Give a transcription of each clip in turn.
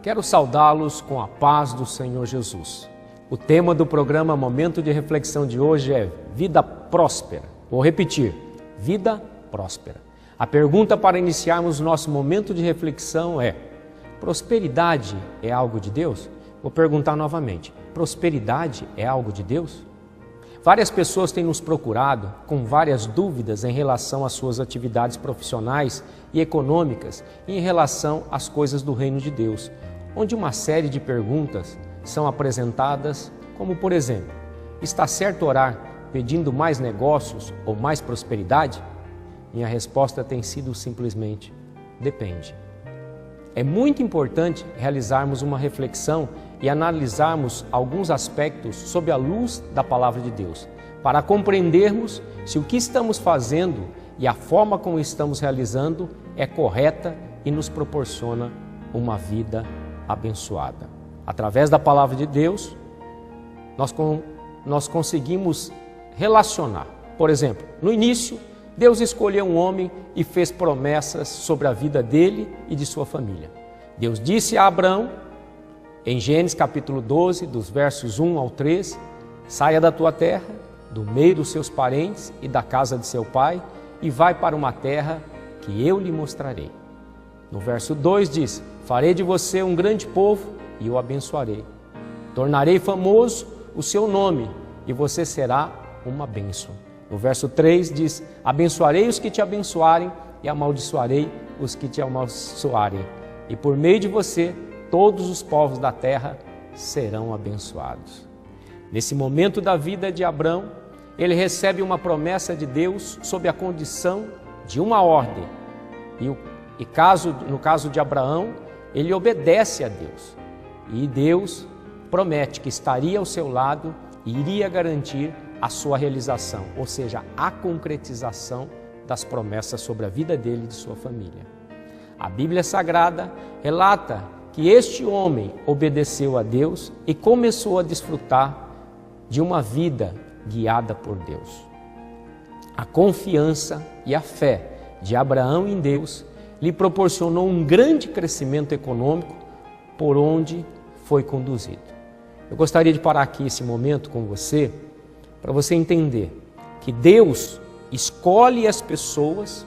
Quero saudá-los com a paz do Senhor Jesus. O tema do programa Momento de Reflexão de hoje é Vida Próspera. Vou repetir, Vida Próspera. A pergunta para iniciarmos o nosso momento de reflexão é: prosperidade é algo de Deus? Vou perguntar novamente, prosperidade é algo de Deus? Várias pessoas têm nos procurado com várias dúvidas em relação às suas atividades profissionais e econômicas e em relação às coisas do reino de Deus, onde uma série de perguntas são apresentadas, como por exemplo, está certo orar pedindo mais negócios ou mais prosperidade? Minha resposta tem sido simplesmente, depende. É muito importante realizarmos uma reflexão e analisarmos alguns aspectos sob a luz da Palavra de Deus, para compreendermos se o que estamos fazendo e a forma como estamos realizando é correta e nos proporciona uma vida abençoada. Através da Palavra de Deus, nós conseguimos relacionar. Por exemplo, no início, Deus escolheu um homem e fez promessas sobre a vida dele e de sua família. Deus disse a Abraão, em Gênesis capítulo 12, dos versos 1 ao 3, saia da tua terra, do meio dos seus parentes e da casa de seu pai, e vai para uma terra que eu lhe mostrarei. No verso 2 diz, farei de você um grande povo e o abençoarei. Tornarei famoso o seu nome e você será uma bênção. No verso 3 diz, abençoarei os que te abençoarem e amaldiçoarei os que te amaldiçoarem. E por meio de você, todos os povos da terra serão abençoados. Nesse momento da vida de Abraão, ele recebe uma promessa de Deus sob a condição de uma ordem. No caso de Abraão, ele obedece a Deus. E Deus promete que estaria ao seu lado e iria garantir a sua realização, ou seja, a concretização das promessas sobre a vida dele e de sua família. A Bíblia Sagrada relata que este homem obedeceu a Deus e começou a desfrutar de uma vida guiada por Deus. A confiança e a fé de Abraão em Deus lhe proporcionou um grande crescimento econômico por onde foi conduzido. Eu gostaria de parar aqui esse momento com você, para você entender que Deus escolhe as pessoas,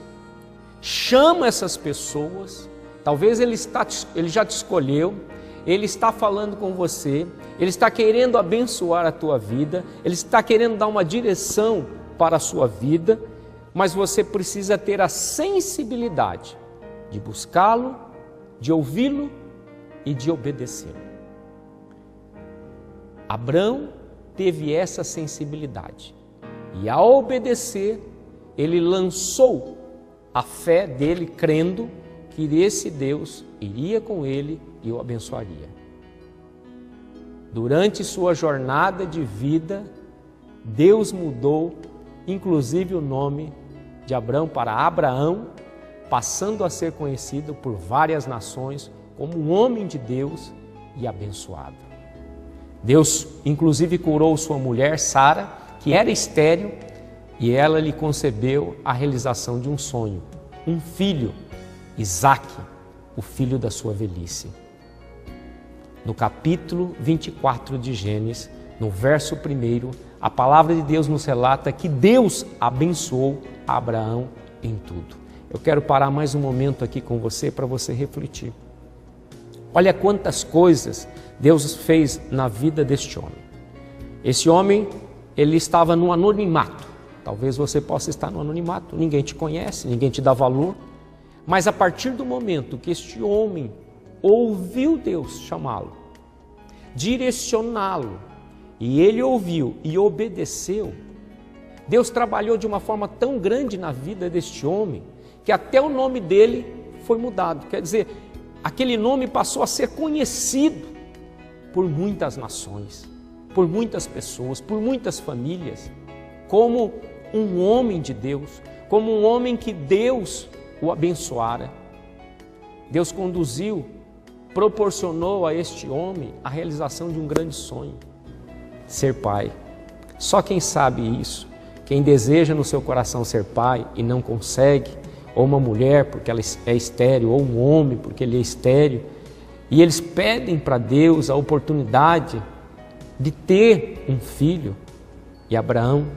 chama essas pessoas, talvez Ele já te escolheu, Ele está falando com você, Ele está querendo abençoar a tua vida, Ele está querendo dar uma direção para a sua vida, mas você precisa ter a sensibilidade de buscá-lo, de ouvi-lo e de obedecê-lo. Abraão teve essa sensibilidade e ao obedecer, ele lançou a fé dele crendo que esse Deus iria com ele e o abençoaria. Durante sua jornada de vida, Deus mudou inclusive o nome de Abraão para Abraão, passando a ser conhecido por várias nações como um homem de Deus e abençoado. Deus inclusive curou sua mulher Sara, que era estéril, e ela lhe concebeu a realização de um sonho, um filho, Isaque, o filho da sua velhice. No capítulo 24 de Gênesis, no verso 1, a palavra de Deus nos relata que Deus abençoou Abraão em tudo. Eu quero parar mais um momento aqui com você para você refletir. Olha quantas coisas Deus fez na vida deste homem. Esse homem, ele estava no anonimato. Talvez você possa estar no anonimato, ninguém te conhece, ninguém te dá valor. Mas a partir do momento que este homem ouviu Deus chamá-lo, direcioná-lo, e ele ouviu e obedeceu, Deus trabalhou de uma forma tão grande na vida deste homem, que até o nome dele foi mudado. Quer dizer, aquele nome passou a ser conhecido por muitas nações, por muitas pessoas, por muitas famílias, como um homem de Deus, como um homem que Deus o abençoara. Deus conduziu, proporcionou a este homem a realização de um grande sonho, ser pai. Só quem sabe isso, quem deseja no seu coração ser pai e não consegue, ou uma mulher porque ela é estéril, ou um homem porque ele é estéril, E eles pedem para Deus a oportunidade de ter um filho. E Abraão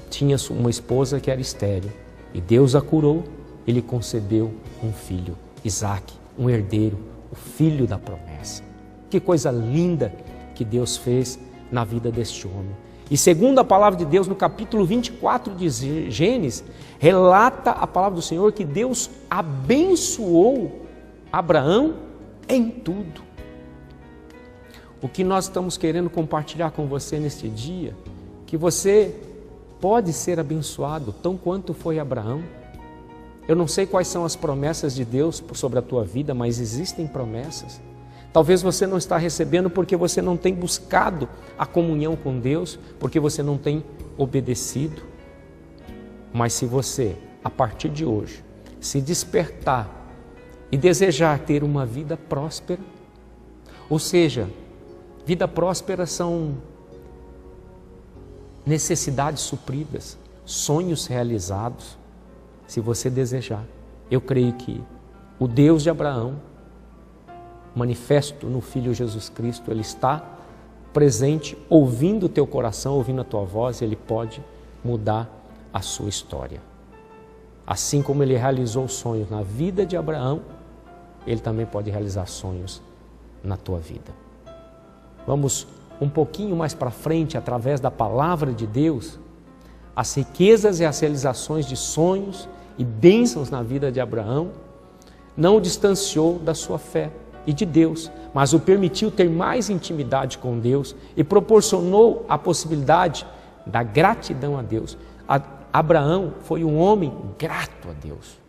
tinha uma esposa que era estéril. E Deus a curou, ele concebeu um filho, Isaque, um herdeiro, o filho da promessa. Que coisa linda que Deus fez na vida deste homem. E segundo a palavra de Deus, no capítulo 24 de Gênesis, relata a palavra do Senhor que Deus abençoou Abraão em tudo. O que nós estamos querendo compartilhar com você neste dia, que você pode ser abençoado tão quanto foi Abraão. Eu não sei quais são as promessas de Deus sobre a tua vida, mas existem promessas. Talvez você não está recebendo porque você não tem buscado a comunhão com Deus, porque você não tem obedecido. Mas se você, a partir de hoje, se despertar e desejar ter uma vida próspera, ou seja, vida próspera são necessidades supridas, sonhos realizados. Se você desejar, eu creio que o Deus de Abraão, manifesto no Filho Jesus Cristo, Ele está presente, ouvindo o teu coração, ouvindo a tua voz, e Ele pode mudar a sua história. Assim como Ele realizou sonhos na vida de Abraão, Ele também pode realizar sonhos na tua vida. Vamos um pouquinho mais para frente, através da palavra de Deus, as riquezas e as realizações de sonhos e bênçãos na vida de Abraão não o distanciou da sua fé e de Deus, mas o permitiu ter mais intimidade com Deus e proporcionou a possibilidade da gratidão a Deus. Abraão foi um homem grato a Deus.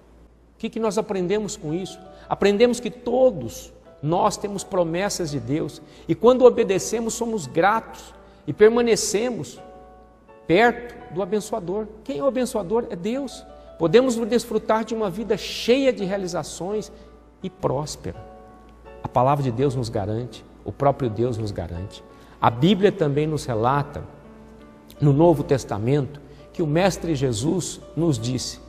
O que nós aprendemos com isso? Aprendemos que todos nós temos promessas de Deus e quando obedecemos somos gratos e permanecemos perto do abençoador. Quem é o abençoador? É Deus. Podemos desfrutar de uma vida cheia de realizações e próspera. A palavra de Deus nos garante, o próprio Deus nos garante. A Bíblia também nos relata, no Novo Testamento, que o Mestre Jesus nos disse: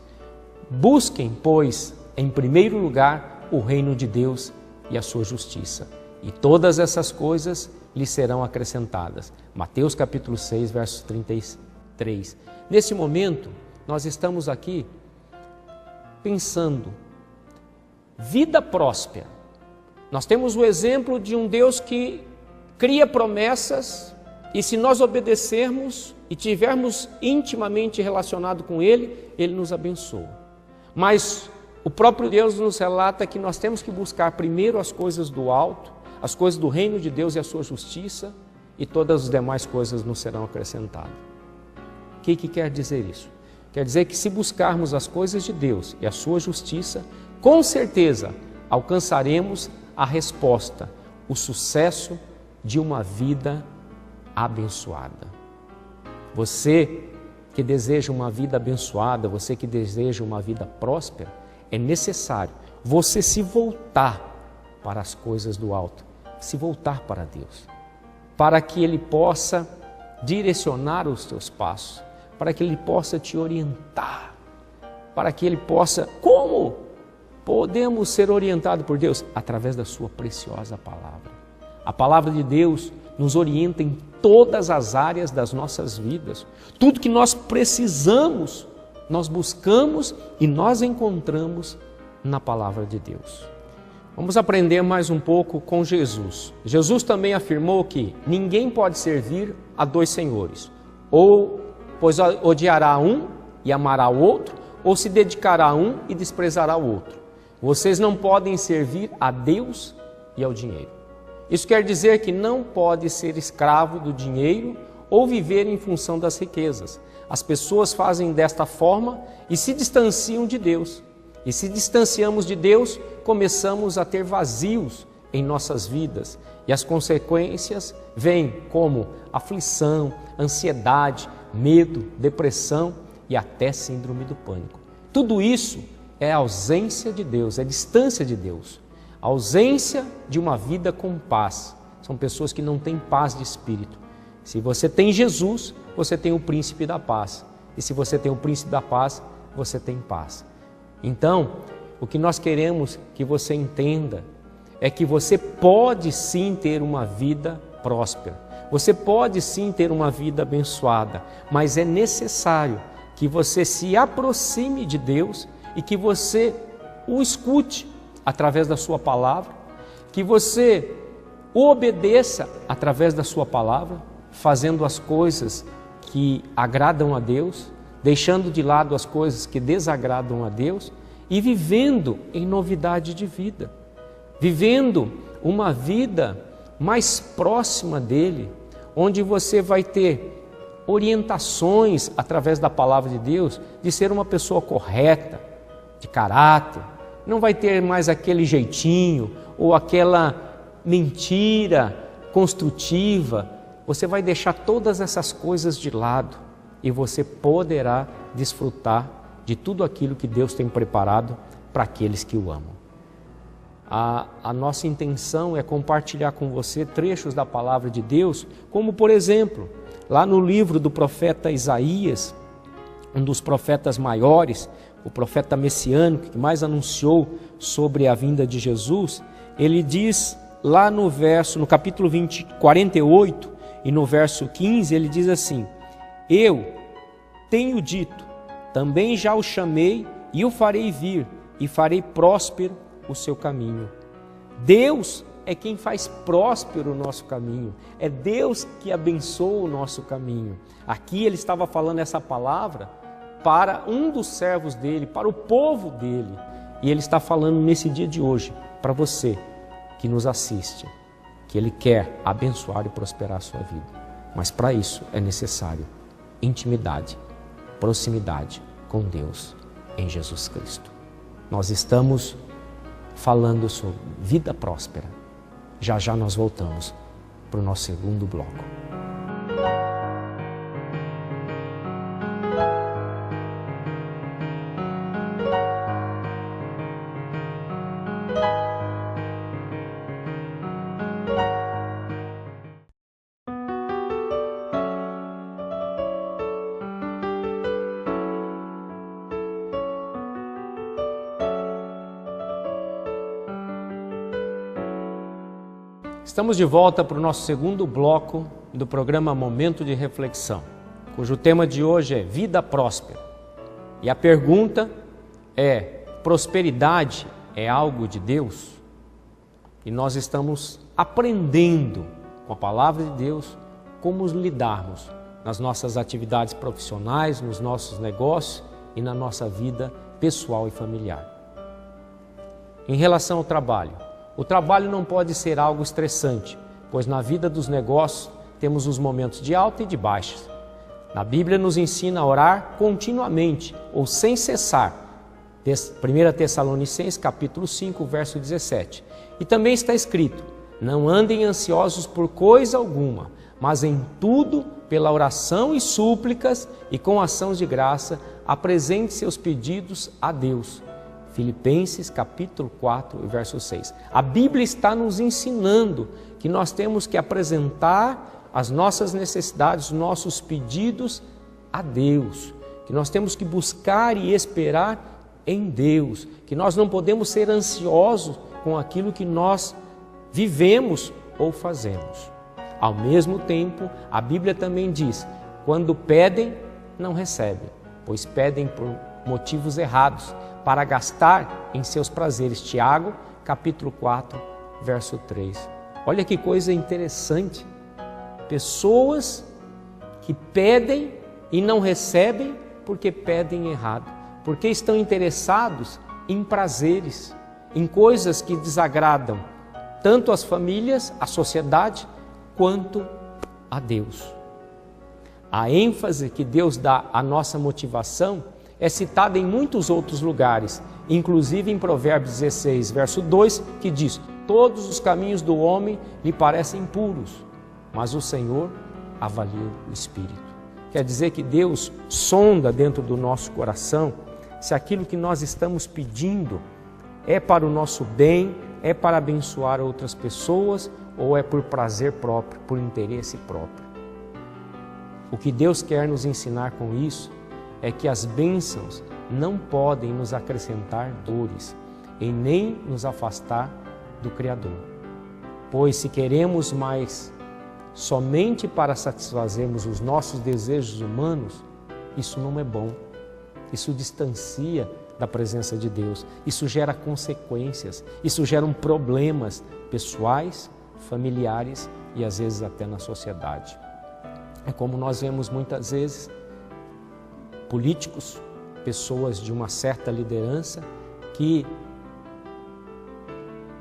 busquem, pois, em primeiro lugar o reino de Deus e a sua justiça, e todas essas coisas lhe serão acrescentadas. Mateus capítulo 6, verso 33. Nesse momento, nós estamos aqui pensando, vida próspera. Nós temos o exemplo de um Deus que cria promessas e se nós obedecermos e tivermos intimamente relacionado com Ele, Ele nos abençoa. Mas o próprio Deus nos relata que nós temos que buscar primeiro as coisas do alto, as coisas do reino de Deus e a sua justiça, e todas as demais coisas nos serão acrescentadas. O que quer dizer isso? Quer dizer que se buscarmos as coisas de Deus e a sua justiça, com certeza alcançaremos a resposta, o sucesso de uma vida abençoada. Você que deseja uma vida abençoada, você que deseja uma vida próspera, é necessário você se voltar para as coisas do alto, se voltar para Deus, para que Ele possa direcionar os teus passos, para que Ele possa te orientar, para que Ele possa... Como podemos ser orientados por Deus? Através da sua preciosa palavra. A palavra de Deus nos orienta em todas as áreas das nossas vidas. Tudo que nós precisamos, nós buscamos e nós encontramos na palavra de Deus. Vamos aprender mais um pouco com Jesus. Jesus também afirmou que ninguém pode servir a dois senhores, pois odiará um e amará o outro, ou se dedicará a um e desprezará o outro. Vocês não podem servir a Deus e ao dinheiro. Isso quer dizer que não pode ser escravo do dinheiro ou viver em função das riquezas. As pessoas fazem desta forma e se distanciam de Deus. E se distanciamos de Deus, começamos a ter vazios em nossas vidas. E as consequências vêm como aflição, ansiedade, medo, depressão e até síndrome do pânico. Tudo isso é ausência de Deus, é distância de Deus. A ausência de uma vida com paz. São pessoas que não têm paz de espírito. Se você tem Jesus, você tem o príncipe da paz. E se você tem o príncipe da paz, você tem paz. Então, o que nós queremos que você entenda é que você pode sim ter uma vida próspera. Você pode sim ter uma vida abençoada, mas é necessário que você se aproxime de Deus e que você o escute através da sua palavra, que você o obedeça através da sua palavra, fazendo as coisas que agradam a Deus, deixando de lado as coisas que desagradam a Deus e vivendo em novidade de vida, vivendo uma vida mais próxima dele, onde você vai ter orientações através da palavra de Deus de ser uma pessoa correta, de caráter, não vai ter mais aquele jeitinho ou aquela mentira construtiva. Você vai deixar todas essas coisas de lado e você poderá desfrutar de tudo aquilo que Deus tem preparado para aqueles que o amam. A nossa intenção é compartilhar com você trechos da palavra de Deus, como por exemplo, lá no livro do profeta Isaías, um dos profetas maiores, o profeta messiânico que mais anunciou sobre a vinda de Jesus, ele diz lá no capítulo 48 e no verso 15, ele diz assim: eu tenho dito, também já o chamei e o farei vir e farei próspero o seu caminho. Deus é quem faz próspero o nosso caminho, é Deus que abençoa o nosso caminho. Aqui ele estava falando essa palavra para um dos servos dele, para o povo dele, e ele está falando nesse dia de hoje para você que nos assiste, que ele quer abençoar e prosperar a sua vida, mas para isso é necessário intimidade, proximidade com Deus em Jesus Cristo. Nós estamos falando sobre vida próspera. Já já nós voltamos para o nosso segundo bloco. Estamos de volta para o nosso segundo bloco do programa Momento de Reflexão, cujo tema de hoje é Vida Próspera. E a pergunta é: prosperidade é algo de Deus? E nós estamos aprendendo com a palavra de Deus como lidarmos nas nossas atividades profissionais, nos nossos negócios e na nossa vida pessoal e familiar. Em relação ao trabalho, o trabalho não pode ser algo estressante, pois na vida dos negócios temos os momentos de alta e de baixa. Na Bíblia nos ensina a orar continuamente ou sem cessar. 1 Tessalonicenses capítulo 5, verso 17. E também está escrito: não andem ansiosos por coisa alguma, mas em tudo, pela oração e súplicas e com ações de graça, apresente seus pedidos a Deus. Filipenses capítulo 4, verso 6. A Bíblia está nos ensinando que nós temos que apresentar as nossas necessidades, os nossos pedidos a Deus, que nós temos que buscar e esperar em Deus, que nós não podemos ser ansiosos com aquilo que nós vivemos ou fazemos. Ao mesmo tempo, a Bíblia também diz: quando pedem, não recebem, pois pedem por motivos errados, para gastar em seus prazeres. Tiago, capítulo 4, verso 3. Olha que coisa interessante. Pessoas que pedem e não recebem porque pedem errado, porque estão interessados em prazeres, em coisas que desagradam tanto as famílias, a sociedade, quanto a Deus. A ênfase que Deus dá à nossa motivação é citada em muitos outros lugares, inclusive em Provérbios 16, verso 2, que diz: todos os caminhos do homem lhe parecem puros, mas o Senhor avalia o espírito. Quer dizer que Deus sonda dentro do nosso coração se aquilo que nós estamos pedindo é para o nosso bem, é para abençoar outras pessoas ou é por prazer próprio, por interesse próprio. O que Deus quer nos ensinar com isso é que as bênçãos não podem nos acrescentar dores e nem nos afastar do Criador. Pois se queremos mais somente para satisfazermos os nossos desejos humanos, isso não é bom. Isso distancia da presença de Deus. Isso gera consequências. Isso gera problemas pessoais, familiares e às vezes até na sociedade. É como nós vemos muitas vezes políticos, pessoas de uma certa liderança que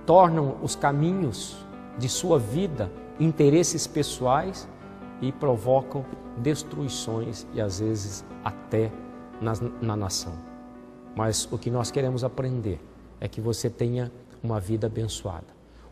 tornam os caminhos de sua vida interesses pessoais e provocam destruições e às vezes até na nação. Mas o que nós queremos aprender é que você tenha uma vida abençoada.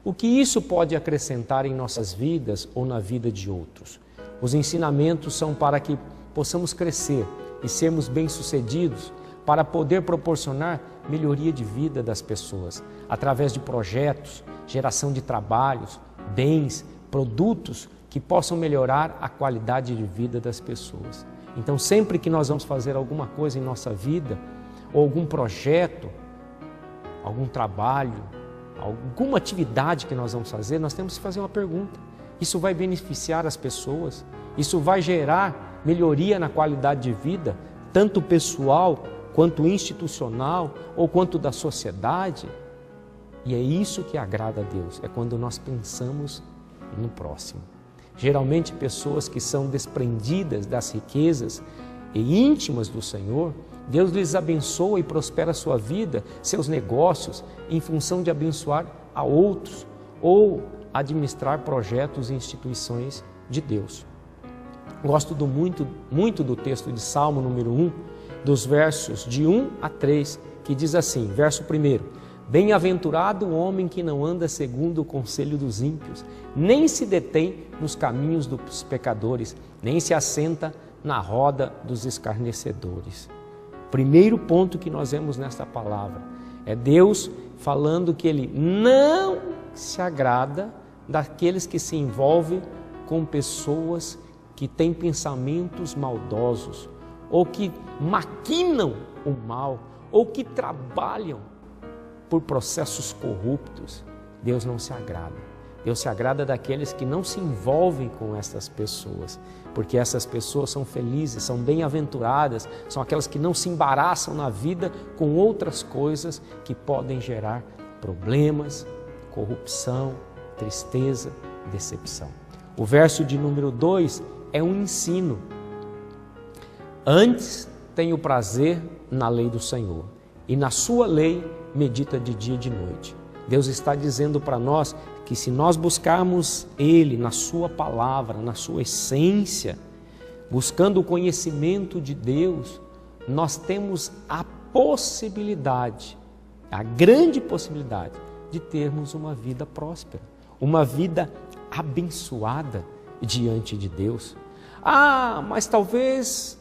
O que isso pode acrescentar em nossas vidas ou na vida de outros? Os ensinamentos são para que possamos crescer e sermos bem-sucedidos, para poder proporcionar melhoria de vida das pessoas, através de projetos, geração de trabalhos, bens, produtos que possam melhorar a qualidade de vida das pessoas. Então, sempre que nós vamos fazer alguma coisa em nossa vida, ou algum projeto, algum trabalho, alguma atividade que nós vamos fazer, nós temos que fazer uma pergunta. Isso vai beneficiar as pessoas? Isso vai gerar melhoria na qualidade de vida, tanto pessoal, quanto institucional, ou quanto da sociedade? E é isso que agrada a Deus, é quando nós pensamos no próximo. Geralmente pessoas que são desprendidas das riquezas e íntimas do Senhor, Deus lhes abençoa e prospera a sua vida, seus negócios, em função de abençoar a outros ou administrar projetos e instituições de Deus. Gosto muito do texto de Salmo número 1, dos versos de 1 a 3, que diz assim, verso 1: Bem-aventurado o homem que não anda segundo o conselho dos ímpios, nem se detém nos caminhos dos pecadores, nem se assenta na roda dos escarnecedores. Primeiro ponto que nós vemos nesta palavra é Deus falando que Ele não se agrada daqueles que se envolvem com pessoas que têm pensamentos maldosos, ou que maquinam o mal, ou que trabalham por processos corruptos. Deus não se agrada. Deus se agrada daqueles que não se envolvem com essas pessoas, porque essas pessoas são felizes, são bem-aventuradas, são aquelas que não se embaraçam na vida com outras coisas que podem gerar problemas, corrupção, tristeza, decepção. O verso de número 2 é um ensino. Antes tenho prazer na lei do Senhor, e na sua lei medita de dia e de noite. Deus está dizendo para nós que se nós buscarmos Ele na sua palavra, na sua essência, buscando o conhecimento de Deus, nós temos a possibilidade, a grande possibilidade de termos uma vida próspera, uma vida abençoada diante de Deus. Mas talvez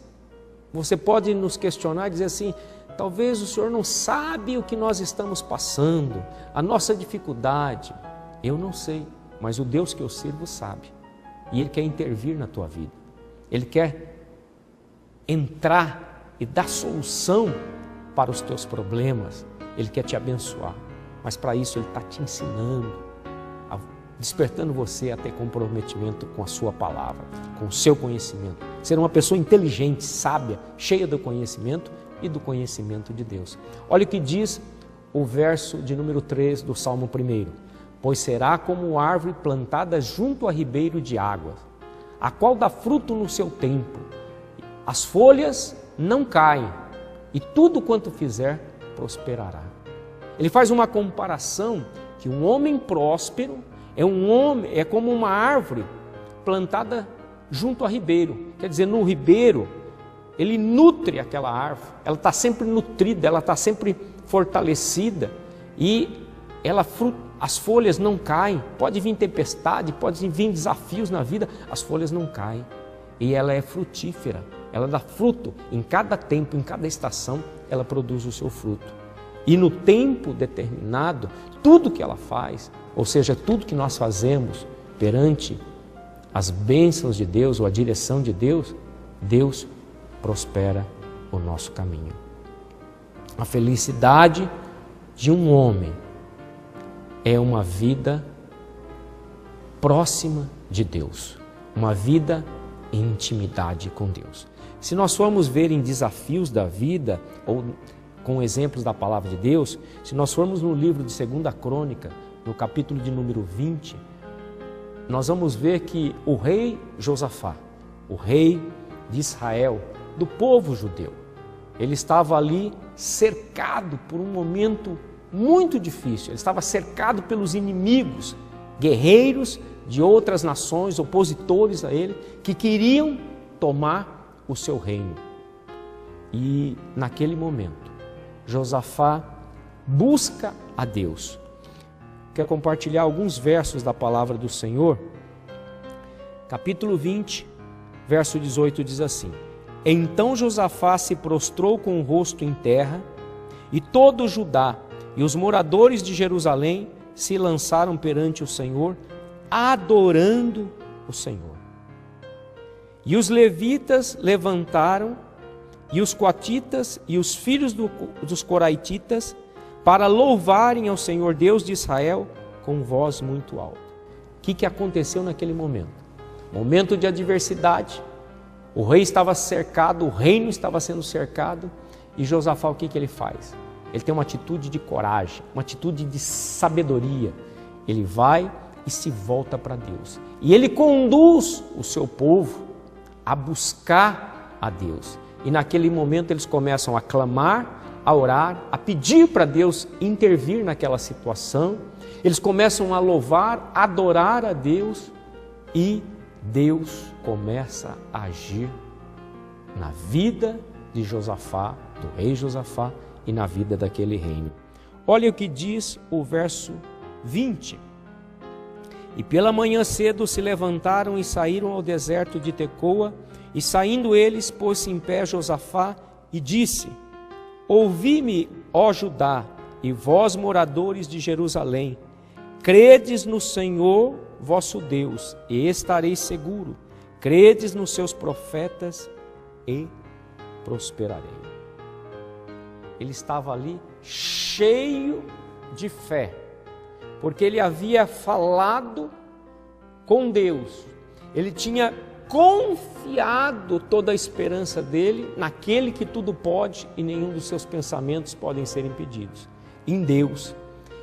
você pode nos questionar e dizer assim, talvez o Senhor não sabe o que nós estamos passando, a nossa dificuldade. Eu não sei, mas o Deus que eu sirvo sabe. E Ele quer intervir na tua vida. Ele quer entrar e dar solução para os teus problemas. Ele quer te abençoar. Mas para isso Ele está te ensinando, despertando você a ter comprometimento com a sua palavra, com o seu conhecimento. Ser uma pessoa inteligente, sábia, cheia do conhecimento e do conhecimento de Deus. Olha o que diz o verso de número 3 do Salmo 1. Pois será como árvore plantada junto a ribeiro de águas, a qual dá fruto no seu tempo. As folhas não caem, e tudo quanto fizer prosperará. Ele faz uma comparação que um homem próspero é como uma árvore plantada junto a ribeiro. Quer dizer, no ribeiro, ele nutre aquela árvore, ela está sempre nutrida, ela está sempre fortalecida e as folhas não caem. Pode vir tempestade, pode vir desafios na vida, as folhas não caem. E ela é frutífera, ela dá fruto em cada tempo, em cada estação, ela produz o seu fruto. E no tempo determinado, tudo que ela faz, ou seja, tudo que nós fazemos perante as bênçãos de Deus ou a direção de Deus, Deus prospera o nosso caminho. A felicidade de um homem é uma vida próxima de Deus, uma vida em intimidade com Deus. Se nós formos ver em desafios da vida, ou com exemplos da palavra de Deus, se nós formos no livro de 2 Crônica, no capítulo de número 20, nós vamos ver que o rei Josafá, o rei de Israel, do povo judeu, ele estava ali cercado por um momento muito difícil. Ele estava cercado pelos inimigos, guerreiros de outras nações, opositores a ele, que queriam tomar o seu reino. E naquele momento, Josafá busca a Deus. Quero compartilhar alguns versos da palavra do Senhor. Capítulo 20, verso 18 diz assim: Então Josafá se prostrou com o rosto em terra, e todo o Judá e os moradores de Jerusalém se lançaram perante o Senhor, adorando o Senhor. E os levitas levantaram, e os coatitas e os filhos dos coraititas, para louvarem ao Senhor Deus de Israel com voz muito alta. O que aconteceu naquele momento? Momento de adversidade. O rei estava cercado, o reino estava sendo cercado, e Josafá, o que ele faz? Ele tem uma atitude de coragem, uma atitude de sabedoria. Ele vai e se volta para Deus. E ele conduz o seu povo a buscar a Deus. E naquele momento eles começam a clamar, a orar, a pedir para Deus intervir naquela situação. Eles começam a louvar, a adorar a Deus, e Deus começa a agir na vida de Josafá, do rei Josafá, e na vida daquele reino. Olha o que diz o verso 20. E pela manhã cedo se levantaram e saíram ao deserto de Tecoa, e saindo eles, pôs-se em pé Josafá e disse: Ouvi-me, ó Judá, e vós moradores de Jerusalém, credes no Senhor vosso Deus, e estareis seguro, credes nos seus profetas, e prosperarei. Ele estava ali cheio de fé, porque ele havia falado com Deus, ele tinha confiado toda a esperança dele naquele que tudo pode e nenhum dos seus pensamentos podem ser impedidos, em Deus.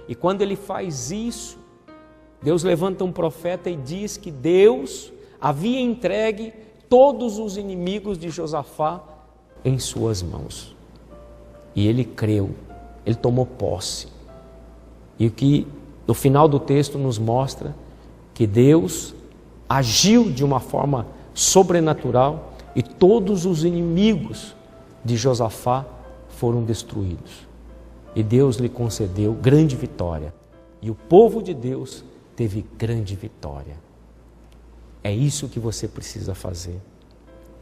E quando ele faz isso, Deus levanta um profeta e diz que Deus havia entregue todos os inimigos de Josafá em suas mãos. E ele creu, ele tomou posse. E o que no final do texto nos mostra que Deus agiu de uma forma sobrenatural e todos os inimigos de Josafá foram destruídos. E Deus lhe concedeu grande vitória. E o povo de Deus teve grande vitória. É isso que você precisa fazer.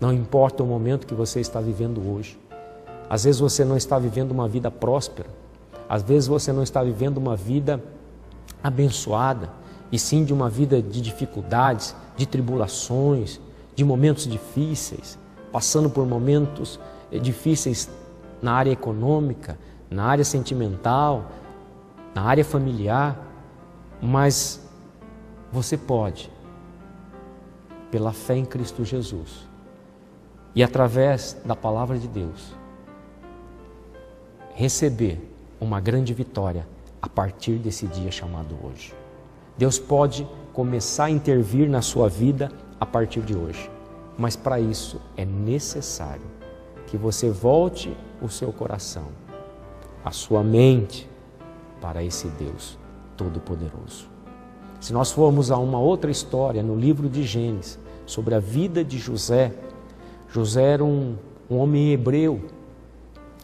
Não importa o momento que você está vivendo hoje. Às vezes você não está vivendo uma vida próspera. Às vezes você não está vivendo uma vida abençoada, e sim de uma vida de dificuldades, de tribulações, de momentos difíceis, passando por momentos difíceis na área econômica, na área sentimental, na área familiar, mas você pode, pela fé em Cristo Jesus e através da palavra de Deus, receber uma grande vitória a partir desse dia chamado hoje. Deus pode começar a intervir na sua vida a partir de hoje, mas para isso é necessário que você volte o seu coração, a sua mente para esse Deus Todo-Poderoso. Se nós formos a uma outra história no livro de Gênesis sobre a vida de José, José era um homem hebreu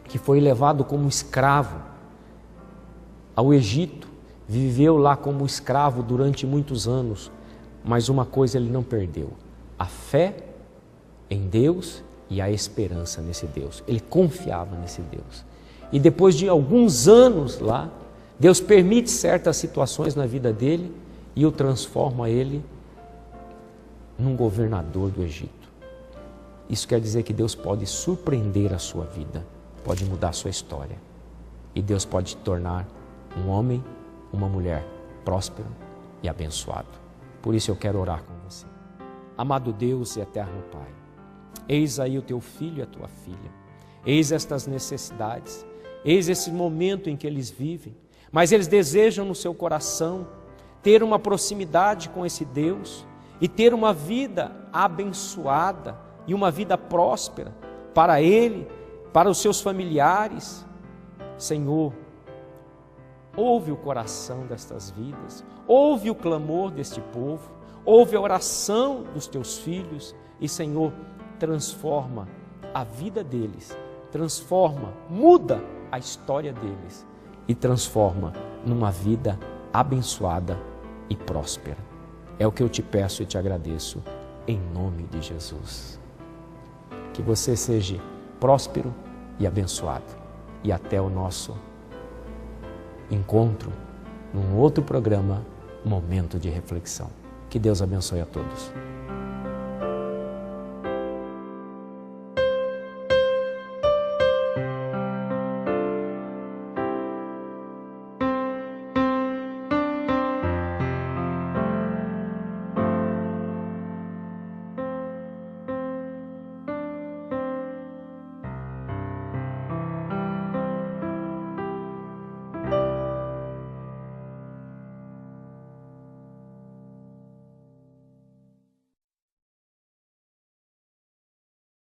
que foi levado como escravo ao Egito, viveu lá como escravo durante muitos anos, mas uma coisa ele não perdeu: a fé em Deus e a esperança nesse Deus. Ele confiava nesse Deus. E depois de alguns anos lá, Deus permite certas situações na vida dele e o transforma ele num governador do Egito. Isso quer dizer que Deus pode surpreender a sua vida, pode mudar a sua história. E Deus pode te tornar um homem, uma mulher próspero e abençoado. Por isso eu quero orar com você. Amado Deus e eterno Pai, eis aí o teu filho e a tua filha. Eis estas necessidades, eis esse momento em que eles vivem, mas eles desejam no seu coração ter uma proximidade com esse Deus e ter uma vida abençoada e uma vida próspera para ele, para os seus familiares. Senhor, ouve o coração destas vidas, ouve o clamor deste povo, ouve a oração dos teus filhos e, Senhor, transforma a vida deles, transforma, muda a história deles e transforma numa vida abençoada e próspera. É o que eu te peço e te agradeço, em nome de Jesus. Que você seja próspero e abençoado. E até o nosso encontro num outro programa, Momento de Reflexão. Que Deus abençoe a todos.